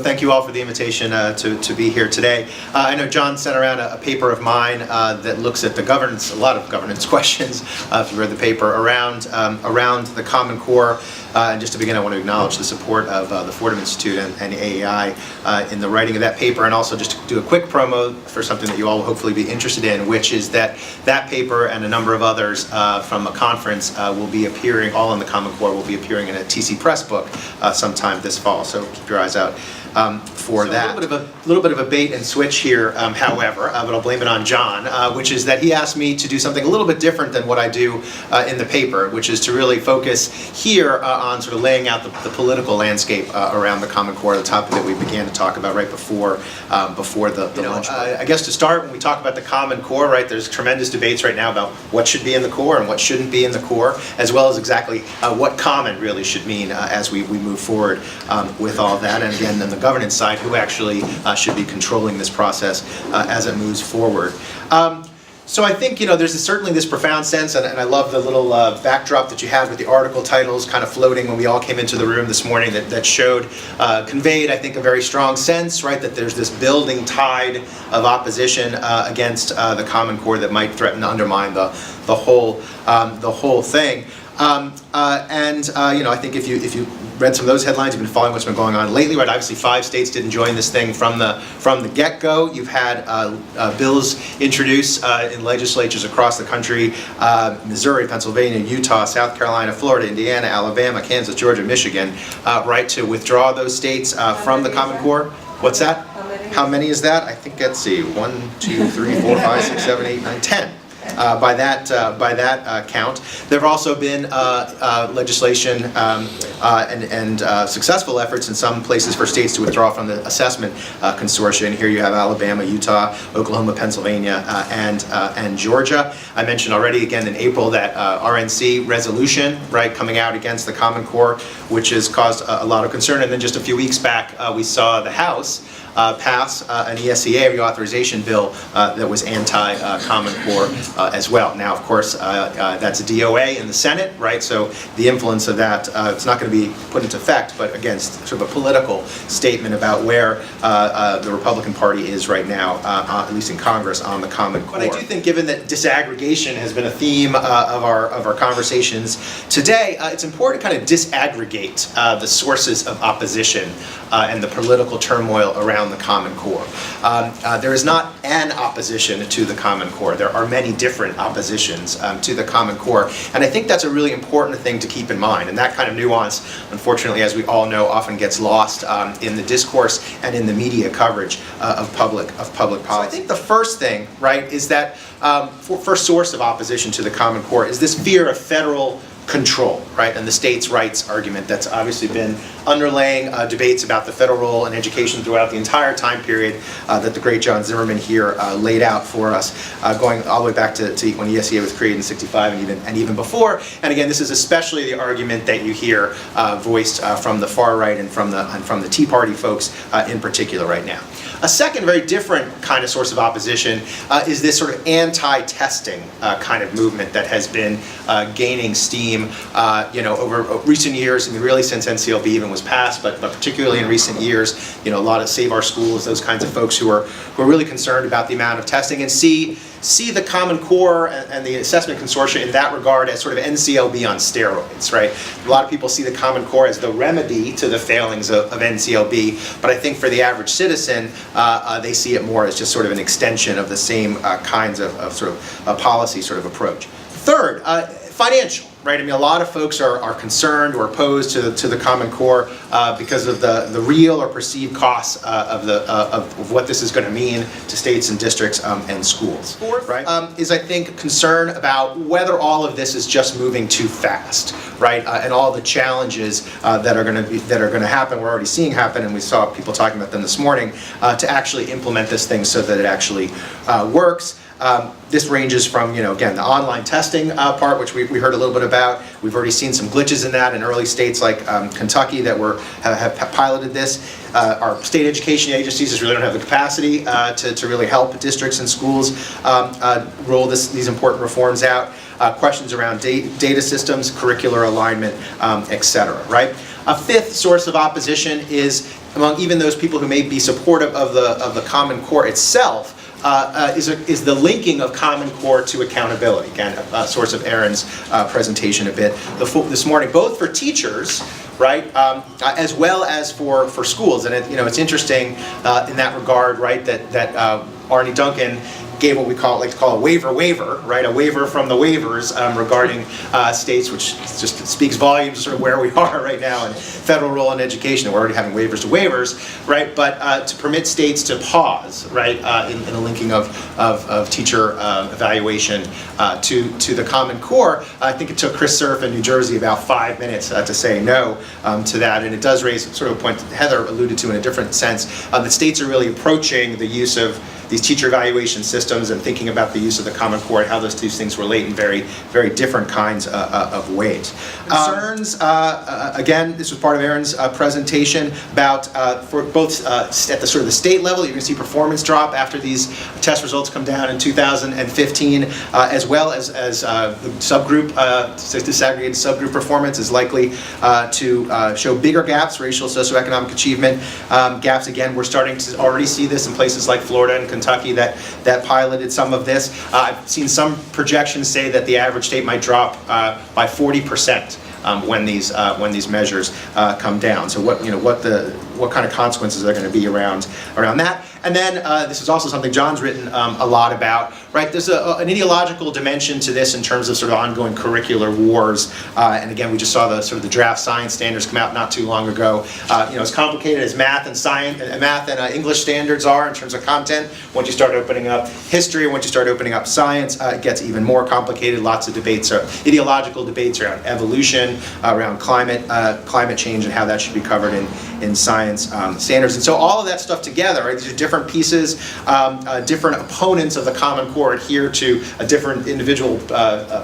Thank you all for the invitation to be here today. I know John sent around a paper of mine that looks at the governance, a lot of governance questions, if you read the paper, around the Common Core. And just to begin, I want to acknowledge the support of the Fordham Institute and AAI in the writing of that paper, and also just to do a quick promo for something that you all will hopefully be interested in, which is that paper and a number of others from a conference will be appearing, all in the Common Core, will be appearing in a TC Press book sometime this fall, so keep your eyes out for that. A little bit of a bait and switch here, however, but I'll blame it on John, which is that he asked me to do something a little bit different than what I do in the paper, which is to really focus here on sort of laying out the political landscape around the Common Core, the topic that we began to talk about right before the lunch break. I guess to start, when we talk about the Common Core, right, there's tremendous debates right now about what should be in the core and what shouldn't be in the core, as well as exactly what common really should mean as we move forward with all that. And again, then the governance side, who actually should be controlling this process as it moves forward. So I think, there's certainly this profound sense, and I love the little backdrop that you had with the article titles kind of floating when we all came into the room this morning that showed, conveyed, I think, a very strong sense, right, that there's this building tide of opposition against the Common Core that might threaten to undermine the whole thing. I think if you read some of those headlines, you've been following what's been going on lately, right? Obviously, 5 states didn't join this thing from the get-go. You've had bills introduced in legislatures across the country: Missouri, Pennsylvania, Utah, South Carolina, Florida, Indiana, Alabama, Kansas, Georgia, Michigan, right, to withdraw those states from the Common Core. What's that? How many is that? I think, let's see, 1, 2, 3, 4, 5, 6, 7, 8, 9, 10. By that count. There have also been legislation and successful efforts in some places for states to withdraw from the assessment consortium. Here you have Alabama, Utah, Oklahoma, Pennsylvania, and Georgia. I mentioned already again in April that RNC resolution, right, coming out against the Common Core, which has caused a lot of concern. And then just a few weeks back, we saw the House pass an ESEA reauthorization bill that was anti-Common Core as well. Now, of course, that's a DOA in the Senate, right? So the influence of that, it's not going to be put into effect, but again, sort of a political statement about where the Republican Party is right now, at least in Congress, on the Common Core. But I do think, given that disaggregation has been a theme of our conversations today, it's important to kind of disaggregate the sources of opposition and the political turmoil around the Common Core. There is not an opposition to the Common Core. There are many different oppositions to the Common Core, and I think that's a really important thing to keep in mind. And that kind of nuance, unfortunately, as we all know, often gets lost in the discourse and in the media coverage of public policy. So I think the first thing, right, is that first source of opposition to the Common Core is this fear of federal control, right, and the states' rights argument that's obviously been underlaying debates about the federal role in education throughout the entire time period that the great John Zimmerman here laid out for us, going all the way back to when ESEA was created in '65 and even before. And again, this is especially the argument that you hear voiced from the far right and from the Tea Party folks in particular right now. A second very different kind of source of opposition is this sort of anti-testing kind of movement that has been gaining steam over recent years. I mean, really since NCLB even was passed, but particularly in recent years, a lot of Save Our Schools, those kinds of folks who are really concerned about the amount of testing and see the Common Core and the assessment consortia in that regard as sort of NCLB on steroids, right? A lot of people see the Common Core as the remedy to the failings of NCLB, but I think for the average citizen, they see it more as just sort of an extension of the same kinds of sort of a policy sort of approach. Third, financial. Right, I mean, a lot of folks are concerned or opposed to the Common Core because of the real or perceived costs of what this is going to mean to states and districts and schools. Fourth, right, is I think concern about whether all of this is just moving too fast, right, and all the challenges that are going to happen. We're already seeing happen, and we saw people talking about them this morning to actually implement this thing so that it actually works. This ranges from, again, the online testing part, which we heard a little bit about. We've already seen some glitches in that in early states like Kentucky that have piloted this. Our state education agencies just really don't have the capacity to really help districts and schools roll these important reforms out. Questions around data systems, curricular alignment, et cetera, right? A fifth source of opposition is among even those people who may be supportive of the Common Core itself, is the linking of Common Core to accountability. Again, a source of Aaron's presentation a bit this morning, both for teachers, right, as well as for schools. And it's interesting in that regard, right, that Arnie Duncan gave what we like to call a waiver, right? A waiver from the waivers regarding states, which just speaks volumes of sort of where we are right now in federal role in education. We're already having waivers to waivers, right? But to permit states to pause, right, in the linking of teacher evaluation to the Common Core. I think it took Chris Cerf in New Jersey about 5 minutes to say no to that, and it does raise sort of a point that Heather alluded to in a different sense. The states are really approaching the use of these teacher evaluation systems and thinking about the use of the Common Core and how those two things relate in very, very different kinds of ways. Concerns, again, this was part of Aaron's presentation about for both at the sort of the state level, you're going to see performance drop after these test results come down in 2015, as well as the subgroup, disaggregated subgroup performance is likely to show bigger gaps, racial socioeconomic achievement gaps. Again, we're starting to already see this in places like Florida and Kentucky that piloted some of this. I've seen some projections say that the average state might drop by 40% when these measures come down. So what kind of consequences are going to be around that? And then this is also something John's written a lot about, right? There's an ideological dimension to this in terms of sort of ongoing curricular wars. And again, we just saw the draft science standards come out not too long ago. As complicated as math and English standards are in terms of content, once you start opening up history, once you start opening up science, it gets even more complicated. Lots of debates, ideological debates around evolution, around climate change, and how that should be covered in science standards. And so all of that stuff together, right? These are different pieces, different opponents of the Common Core adhere to different individual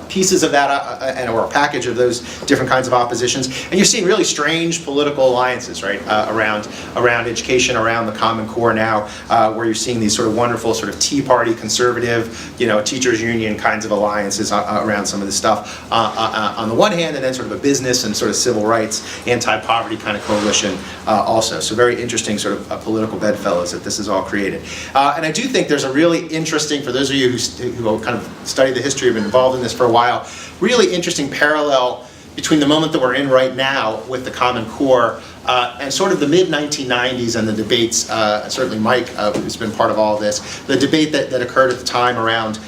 pieces of that or a package of those different kinds of oppositions. And you're seeing really strange political alliances, right, around education, around the Common Core now, where you're seeing these sort of wonderful sort of Tea Party conservative, teachers union kinds of alliances around some of this stuff on the one hand, and then sort of a business and sort of civil rights, anti-poverty kind of coalition also. So very interesting sort of political bedfellows that this is all created. And I do think there's a really interesting, for those of you who kind of study the history, have been involved in this for a while, really interesting parallel between the moment that we're in right now with the Common Core and sort of the mid-1990s and the debates, certainly Mike, who's been part of all of this, the debate that occurred at the time around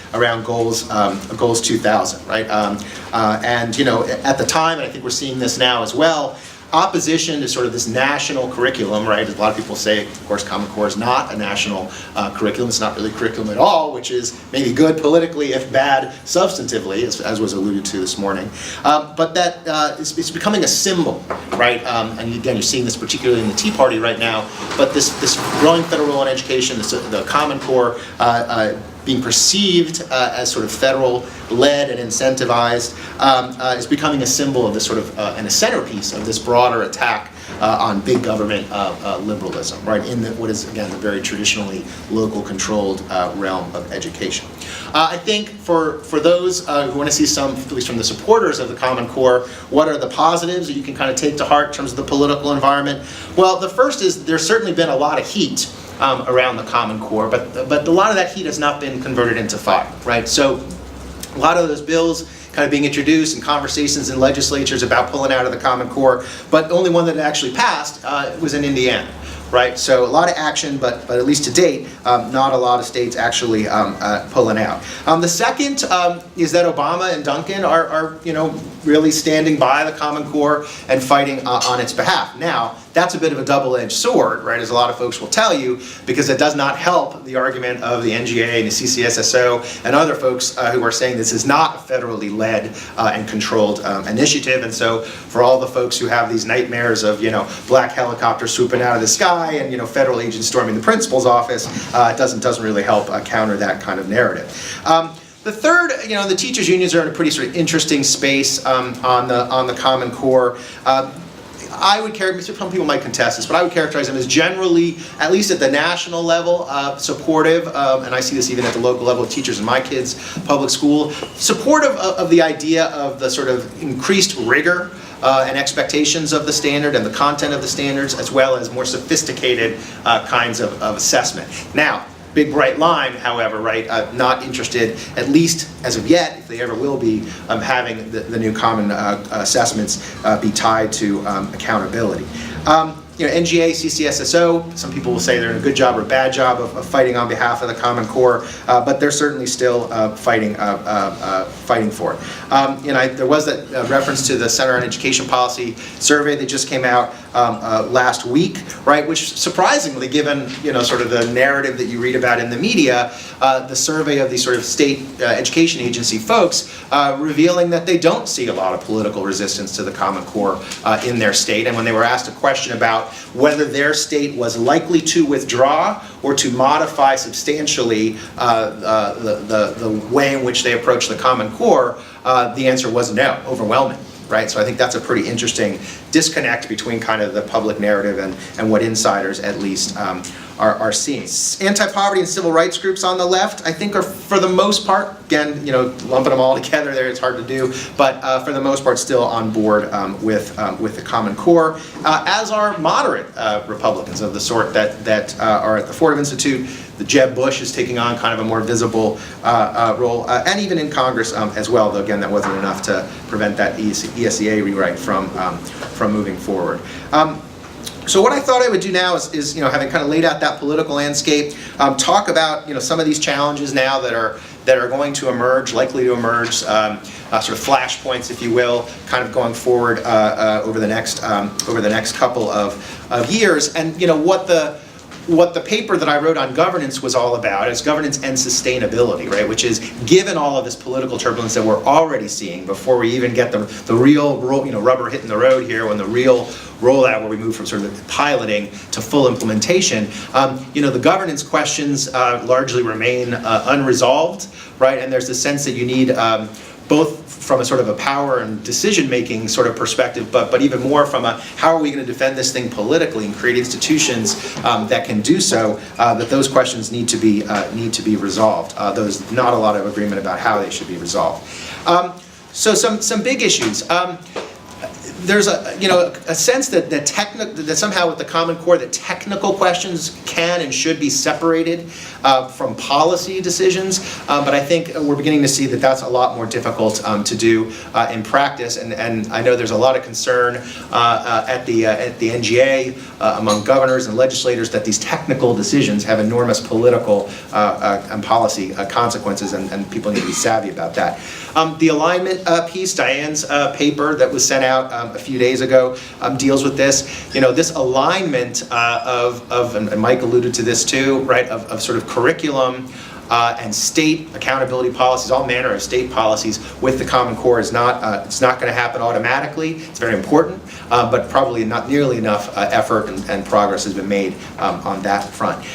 Goals 2000, right? And at the time, and I think we're seeing this now as well, opposition to sort of this national curriculum, right? As a lot of people say, of course, Common Core is not a national curriculum. It's not really curriculum at all, which is maybe good politically, if bad substantively, as was alluded to this morning. But that it's becoming a symbol, right? And again, you're seeing this particularly in the Tea Party right now. But this growing federal role in education, the Common Core being perceived as sort of federal-led and incentivized, is becoming a symbol of this sort of, and a centerpiece of this broader attack on big government liberalism, right, in what is, again, the very traditionally local controlled realm of education. I think for those who want to see some, at least from the supporters of the Common Core, what are the positives that you can kind of take to heart in terms of the political environment? Well, the first is there's certainly been a lot of heat around the Common Core, but a lot of that heat has not been converted into fire, right? So a lot of those bills kind of being introduced and conversations in legislatures about pulling out of the Common Core, but the only one that actually passed was in Indiana, right? So a lot of action, but at least to date, not a lot of states actually pulling out. The second is that Obama and Duncan are really standing by the Common Core and fighting on its behalf. Now, that's a bit of a double-edged sword, right, as a lot of folks will tell you, because it does not help the argument of the NGA and the CCSSO and other folks who are saying this is not a federally led and controlled initiative. And so for all the folks who have these nightmares of, black helicopters swooping out of the sky and, federal agents storming the principal's office, it doesn't really help counter that kind of narrative. The third, the teachers unions are in a pretty sort of interesting space on the Common Core. I would characterize, some people might contest this, but I would characterize them as generally, at least at the national level, supportive, and I see this even at the local level of teachers in my kids' public school, supportive of the idea of the sort of increased rigor and expectations of the standard and the content of the standards, as well as more sophisticated kinds of assessment. Now, big bright line, however, right, not interested, at least as of yet, if they ever will be, having the new common assessments be tied to accountability. NGA, CCSSO, some people will say they're doing a good job or a bad job of fighting on behalf of the Common Core, but they're certainly still fighting for it. There was that reference to the Center on Education Policy survey that just came out last week, right? Which surprisingly, given sort of the narrative that you read about in the media, the survey of these sort of state education agency folks revealing that they don't see a lot of political resistance to the Common Core in their state. And when they were asked a question about whether their state was likely to withdraw or to modify substantially the way in which they approach the Common Core, the answer was no, overwhelming. Right? So I think that's a pretty interesting disconnect between kind of the public narrative and what insiders at least are seeing. Anti-poverty and civil rights groups on the left, I think, are for the most part, again, lumping them all together there, it's hard to do, but for the most part still on board with the Common Core, as are moderate Republicans of the sort that are at the Fordham Institute. The Jeb Bush is taking on kind of a more visible role, and even in Congress as well, though again that wasn't enough to prevent that ESEA rewrite from moving forward. So what I thought I would do now is having kind of laid out that political landscape, talk about some of these challenges now that are going to emerge, likely to emerge, sort of flashpoints, if you will, kind of going forward over the next couple of years, and what the paper that I wrote on governance was all about is governance and sustainability, right? Which is, given all of this political turbulence that we're already seeing before we even get the real rubber hitting the road here, when the real rollout, where we move from sort of piloting to full implementation, the governance questions largely remain unresolved, right? And there's the sense that you need both from a sort of a power and decision-making sort of perspective, but even more from a how are we going to defend this thing politically and create institutions that can do so, that those questions need to be resolved. There's not a lot of agreement about how they should be resolved. So some big issues. There's a sense that somehow with the Common Core that technical questions can and should be separated from policy decisions, but I think we're beginning to see that that's a lot more difficult to do in practice, and I know there's a lot of concern at the NGA among governors and legislators that these technical decisions have enormous political and policy consequences, and people need to be savvy about that. The alignment piece, Diane's paper that was sent out a few days ago, deals with this. This alignment and Mike alluded to this too, right, of sort of curriculum and state accountability policies, all manner of state policies with the Common Core is not, it's not going to happen automatically. It's very important, but probably not nearly enough effort and progress has been made on that front.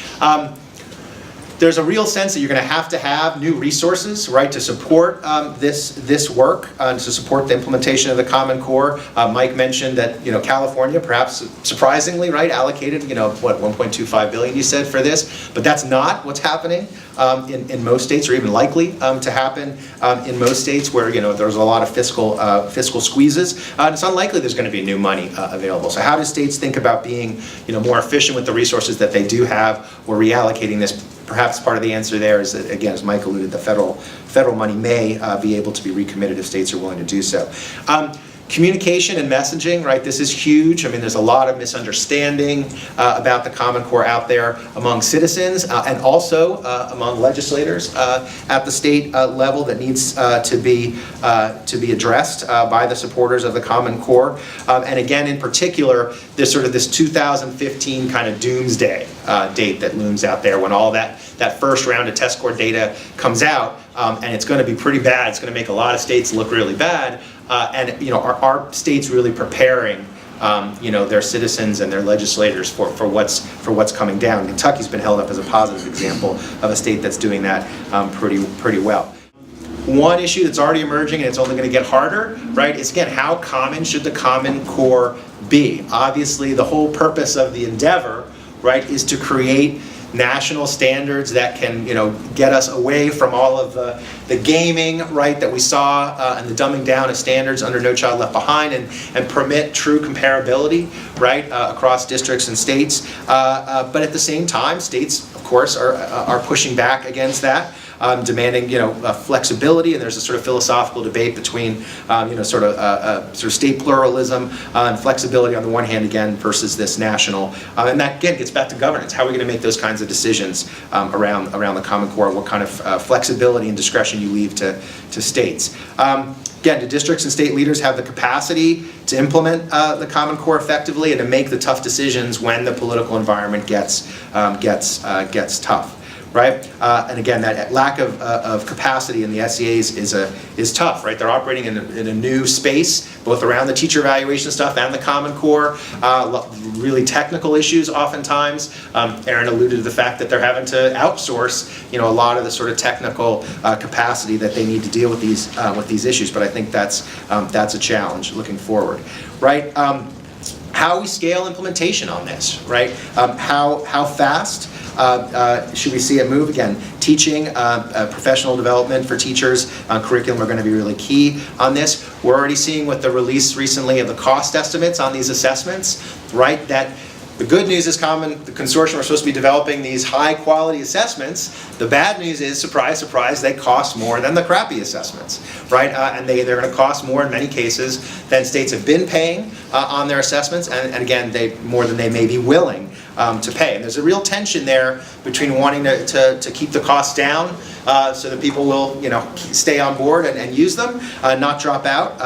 There's a real sense that you're going to have new resources, right, to support this work, to support the implementation of the Common Core. Mike mentioned that California, perhaps surprisingly, right, allocated what, 1.25 billion you said for this, but that's not what's happening in most states, or even likely to happen in most states where there's a lot of fiscal squeezes. It's unlikely there's going to be new money available. So how do states think about being more efficient with the resources that they do have, or reallocating this? Perhaps part of the answer there is that, again, as Mike alluded, the federal money may be able to be recommitted if states are willing to do so. Communication and messaging, right? This is huge. I mean, there's a lot of misunderstanding about the Common Core out there among citizens and also among legislators at the state level that needs to be addressed by the supporters of the Common Core. And again, in particular, there's sort of this 2015 kind of doomsday date that looms out there when all that first round of test score data comes out, and it's going to be pretty bad. It's going to make a lot of states look really bad. And are states really preparing their citizens and their legislators for what's coming down? Kentucky's been held up as a positive example of a state that's doing that pretty well. One issue that's already emerging, and it's only going to get harder, right, is again, how common should the Common Core be? Obviously, the whole purpose of the endeavor, right, is to create national standards that can, get us away from all of the gaming, right, that we saw and the dumbing down of standards under No Child Left Behind, and permit true comparability, right, across districts and states. But at the same time, states, of course, are pushing back against that. Demanding, flexibility, and there's a sort of philosophical debate between, sort of state pluralism and flexibility on the one hand, again, versus this national, and that again gets back to governance. How are we going to make those kinds of decisions around the Common Core? What kind of flexibility and discretion you leave to states? Again, do districts and state leaders have the capacity to implement the Common Core effectively and to make the tough decisions when the political environment gets tough? Right, and again, that lack of capacity in the SEAs is tough. Right, they're operating in a new space, both around the teacher evaluation stuff and the Common Core. Really technical issues, oftentimes. Aaron alluded to the fact that they're having to outsource, a lot of the sort of technical capacity that they need to deal with these issues. But I think that's a challenge looking forward. Right. How we scale implementation on this, right? How fast should we see it move? Again, teaching, professional development for teachers, curriculum are going to be really key on this. We're already seeing with the release recently of the cost estimates on these assessments, right? That the good news is the consortium are supposed to be developing these high quality assessments. The bad news is, surprise, surprise, they cost more than the crappy assessments, right? And they're going to cost more in many cases than states have been paying on their assessments, and again, more than they may be willing to pay. And there's a real tension there between wanting to keep the costs down so that people will, stay on board and use them, not drop out,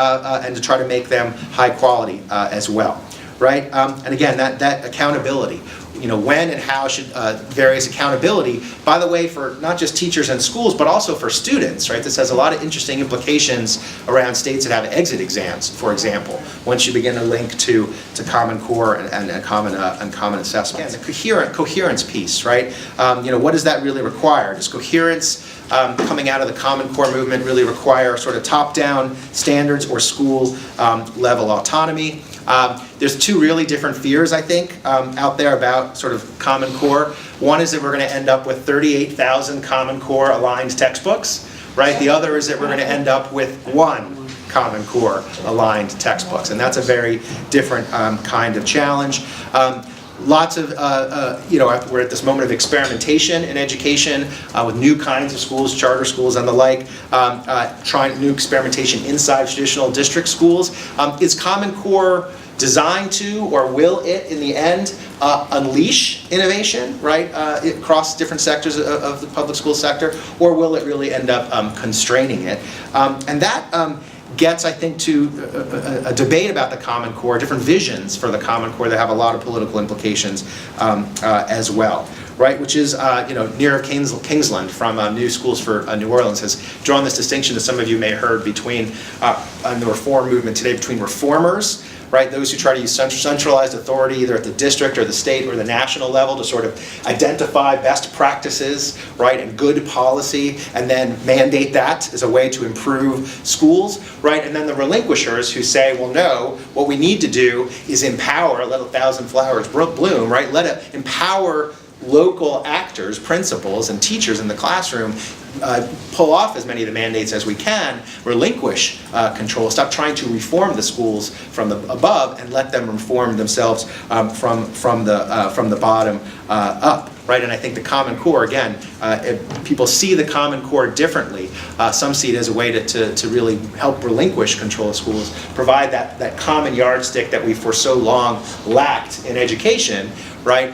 and to try to make them high quality as well. Right, and again, that accountability, when and how should various accountability, by the way, for not just teachers and schools, but also for students, right? This has a lot of interesting implications around states that have exit exams, for example, once you begin to link to Common Core and common assessments. And the coherence piece, right? What does that really require? Does coherence coming out of the Common Core movement really require sort of top-down standards or school level autonomy? There's two really different fears, I think, out there about sort of Common Core. One is that we're going to end up with 38,000 Common Core aligned textbooks, right? The other is that we're going to end up with one Common Core aligned textbooks, and that's a very different kind of challenge. Lots of, we're at this moment of experimentation in education with new kinds of schools, charter schools and the like, trying new experimentation inside traditional district schools. Is Common Core designed to, or will it in the end, unleash innovation, right, across different sectors of the public school sector, or will it really end up constraining it? And that gets, I think, to a debate about the Common Core, different visions for the Common Core that have a lot of political implications as well, right? Which is, Neera Kingsland from New Schools for New Orleans has drawn this distinction that some of you may have heard between, in the reform movement today, between reformers, right? Those who try to use centralized authority either at the district or the state or the national level to sort of identify best practices, right, and good policy, and then mandate that as a way to improve schools, right? And then the relinquishers who say, well, no, what we need to do is empower, let a thousand flowers bloom, right? Let it empower local actors, principals, and teachers in the classroom, pull off as many of the mandates as we can, relinquish control, stop trying to reform the schools from the above, and let them reform themselves from the bottom up. Right, and I think the Common Core, again, people see the Common Core differently. Some see it as a way to really help relinquish control of schools, provide that common yardstick that we for so long lacked in education, right?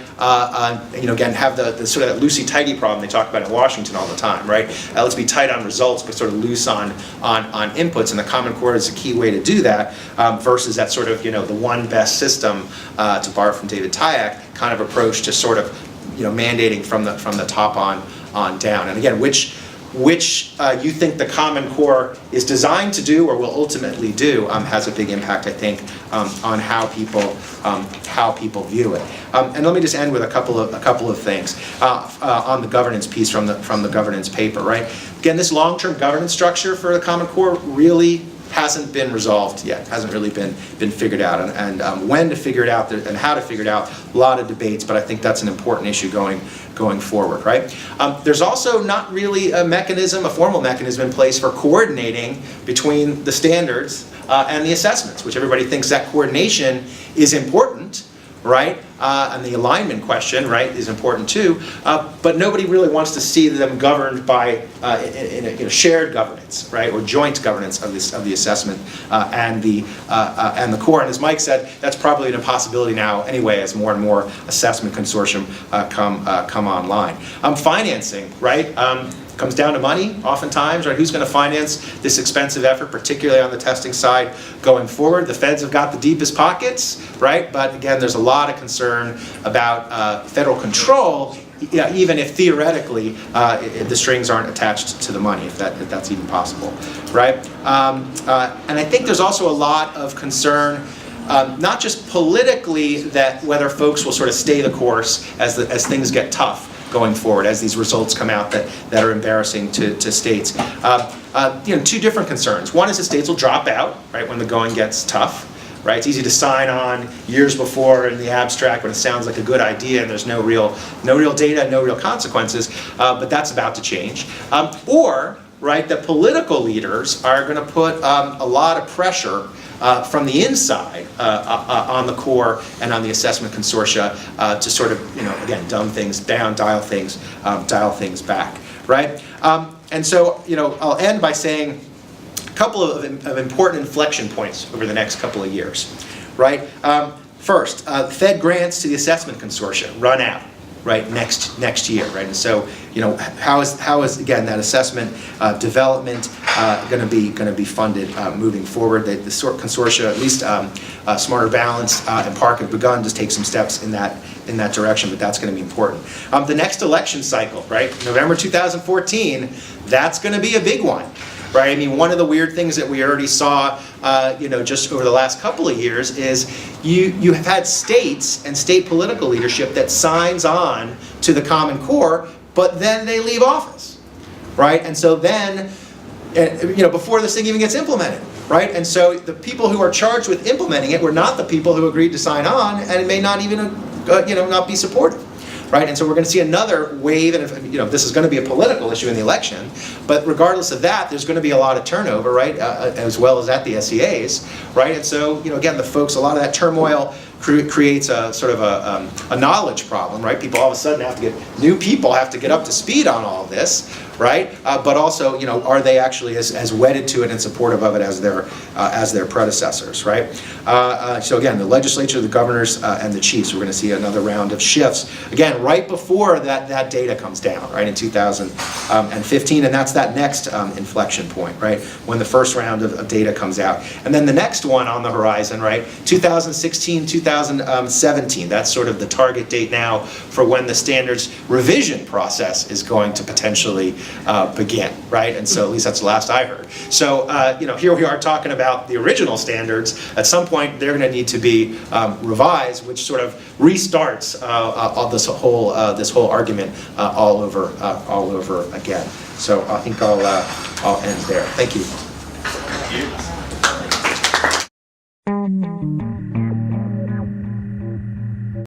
Again, have the sort of that loosey-tighty problem they talk about in Washington all the time, right? Let's be tight on results, but sort of loose on inputs, and the Common Core is a key way to do that, versus that sort of, the one best system, to borrow from David Tyack, kind of approach to sort of, mandating from the top on down. And again, which which you think the Common Core is designed to do or will ultimately do has a big impact, I think, on how people view it. And let me just end with a couple of things on the governance piece from the governance paper. Right. Again, this long-term governance structure for the Common Core really hasn't been resolved yet, hasn't really been figured out, and when to figure it out and how to figure it out, a lot of debates, but I think that's an important issue going forward, right? There's also not really a formal mechanism in place for coordinating between the standards and the assessments, which everybody thinks that coordination is important, right? And the alignment question, right, is important too. But nobody really wants to see them governed by in a shared governance, right, or joint governance of the assessment and the core. And as Mike said, that's probably an impossibility now anyway, as more and more assessment consortium come online. Financing, right? Comes down to money oftentimes, right? Who's going to finance this expensive effort, particularly on the testing side going forward? The feds have got the deepest pockets, right? But again, there's a lot of concern about federal control, even if theoretically the strings aren't attached to the money, if that's even possible, right? And I think there's also a lot of concern, not just politically, that whether folks will sort of stay the course as things get tough going forward, as these results come out that are embarrassing to states. Two different concerns. One is that states will drop out, right, when the going gets tough, right? It's easy to sign on years before in the abstract when it sounds like a good idea and there's no real data, no real consequences, but that's about to change. Or, right, that political leaders are going to put a lot of pressure from the inside on the core and on the assessment consortia to sort of, again, dumb things down, dial things back, right? And so, I'll end by saying a couple of important inflection points over the next couple of years, right? First, Fed grants to the assessment consortia run out, right, next year, right? And so, how is again that assessment development going to be funded moving forward? The consortia, at least Smarter Balance and Park, have begun to take some steps in that direction, but that's going to be important. The next election cycle, right, November 2014, that's going to be a big one. Right? I mean, one of the weird things that we already saw, just over the last couple of years is you have had states and state political leadership that signs on to the Common Core, but then they leave office, right? And so then, before this thing even gets implemented, right? And so the people who are charged with implementing it were not the people who agreed to sign on, and it may not even, not be supportive. Right, and so we're going to see another wave, and this is going to be a political issue in the election. But regardless of that, there's going to be a lot of turnover, right, as well as at the SEAs, right. And so, again, a lot of that turmoil creates a sort of a knowledge problem, right. People all of a sudden new people have to get up to speed on all of this, right. But also, are they actually as wedded to it and supportive of it as their predecessors, right. So again, the legislature, the governors, and the chiefs, we're going to see another round of shifts. Again, right before that data comes down, right, in 2015, and that's that next inflection point, right, when the first round of data comes out. And then the next one on the horizon, right, 2016, 2017, that's sort of the target date now for when the standards revision process is going to potentially begin, right? And so at least that's the last I heard. So, here we are talking about the original standards. At some point, they're going to need to be revised, which sort of restarts this whole argument all over again. So I think I'll end there. Thank you. Thank you.